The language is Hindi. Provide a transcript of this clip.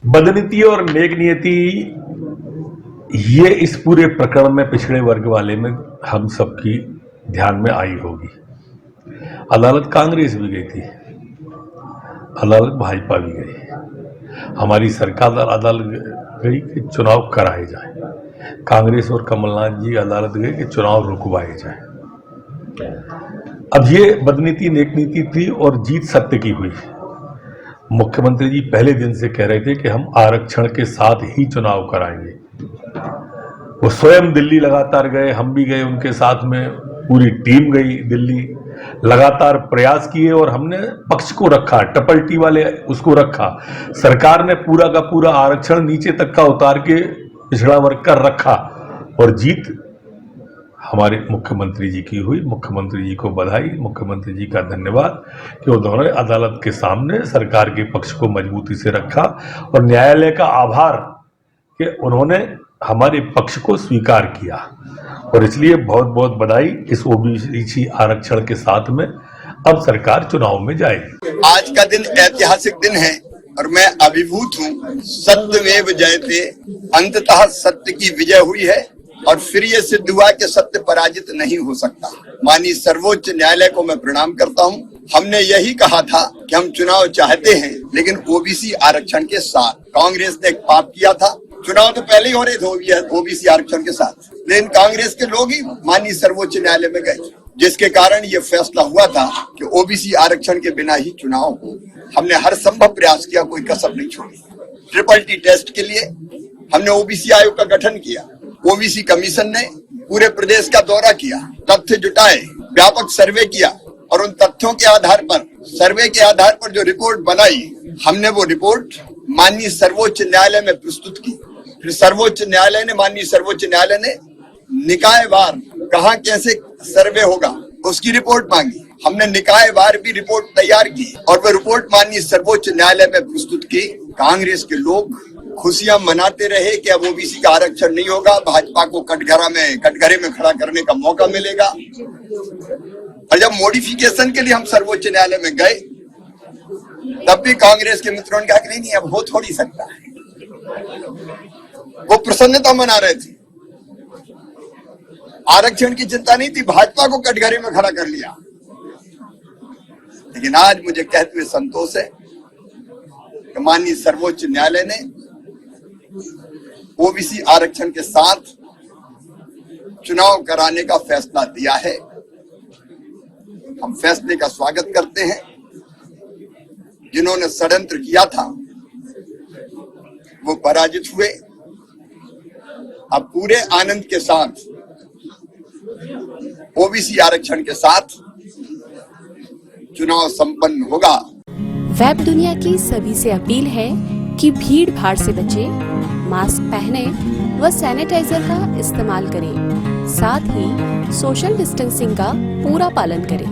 बदनीति और नेक नियति ये इस पूरे प्रकरण में पिछड़े वर्ग वाले में हम सबकी ध्यान में आई होगी। अदालत कांग्रेस भी गई थी, अदालत भाजपा भी गई, हमारी सरकार अदालत गई कि चुनाव कराए जाए, कांग्रेस और कमलनाथ जी अदालत गए कि चुनाव रुकवाए जाए। अब ये बदनीति नेक नीति थी और जीत सत्य की हुई। मुख्यमंत्री जी पहले दिन से कह रहे थे कि हम आरक्षण के साथ ही चुनाव कराएंगे। वो स्वयं दिल्ली लगातार गए, हम भी गए उनके साथ में, पूरी टीम गई दिल्ली, लगातार प्रयास किए और हमने पक्ष को रखा, ट्रिपल टी वाले उसको रखा। सरकार ने पूरा का पूरा आरक्षण नीचे तक का उतार के पिछड़ा वर्ग का रखा और जीत हमारे मुख्यमंत्री जी की हुई। मुख्यमंत्री जी को बधाई, मुख्यमंत्री जी का धन्यवाद कि उन्होंने अदालत के सामने सरकार के पक्ष को मजबूती से रखा और न्यायालय का आभार कि उन्होंने हमारे पक्ष को स्वीकार किया। और इसलिए बहुत बहुत बधाई। इस ओबीसी आरक्षण के साथ में अब सरकार चुनाव में जाएगी। आज का दिन ऐतिहासिक दिन है और मैं अभिभूत हूँ। सत्यमेव जयते, अंततः सत्य की विजय हुई है और फिर ये सिद्ध हुआ कि सत्य पराजित नहीं हो सकता। माननीय सर्वोच्च न्यायालय को मैं प्रणाम करता हूँ। हमने यही कहा था कि हम चुनाव चाहते हैं, लेकिन ओबीसी आरक्षण के साथ। कांग्रेस ने एक पाप किया था, चुनाव तो पहले ही हो रहे थे ओबीसी आरक्षण के साथ, लेकिन कांग्रेस के लोग ही माननीय सर्वोच्च न्यायालय में गए, जिसके कारण ये फैसला हुआ था कि ओबीसी आरक्षण के बिना ही चुनाव हो। हमने हर संभव प्रयास किया, कोई कसर नहीं छोड़ी। ट्रिपल टी टेस्ट के लिए हमने ओबीसी आयोग का गठन किया। ओबीसी कमीशन ने पूरे प्रदेश का दौरा किया, तथ्य जुटाए, व्यापक सर्वे किया और उन तथ्यों के आधार पर, सर्वे के आधार पर जो रिपोर्ट बनाई, हमने वो रिपोर्ट माननीय सर्वोच्च न्यायालय में प्रस्तुत की। फिर सर्वोच्च न्यायालय ने, माननीय सर्वोच्च न्यायालय ने निकायवार कहाँ कैसे सर्वे होगा उसकी रिपोर्ट मांगी। हमने निकायवार भी रिपोर्ट तैयार की और वह रिपोर्ट माननीय सर्वोच्च न्यायालय में प्रस्तुत की। कांग्रेस के लोग खुशियां मनाते रहे कि अब ओबीसी का आरक्षण नहीं होगा, भाजपा को कटघरे में खड़ा करने का मौका मिलेगा। और जब मॉडिफिकेशन के लिए हम सर्वोच्च न्यायालय में गए, तब भी कांग्रेस के मित्रों ने कहा कि नहीं अब हो थोड़ी सकता है। वो प्रसन्नता मना रहे थे, आरक्षण की चिंता नहीं थी, भाजपा को कटघरे में खड़ा कर लिया। लेकिन आज मुझे कहते हुए संतोष है कि माननीय सर्वोच्च न्यायालय ने ओबीसी आरक्षण के साथ चुनाव कराने का फैसला दिया है। हम फैसले का स्वागत करते हैं। जिन्होंने षड्यंत्र किया था वो पराजित हुए। अब पूरे आनंद के साथ ओबीसी आरक्षण के साथ चुनाव संपन्न होगा। वेब दुनिया की सभी से अपील है कि भीड़ भाड़ से बचें, मास्क पहने व सैनिटाइजर का इस्तेमाल करें, साथ ही सोशल डिस्टेंसिंग का पूरा पालन करें।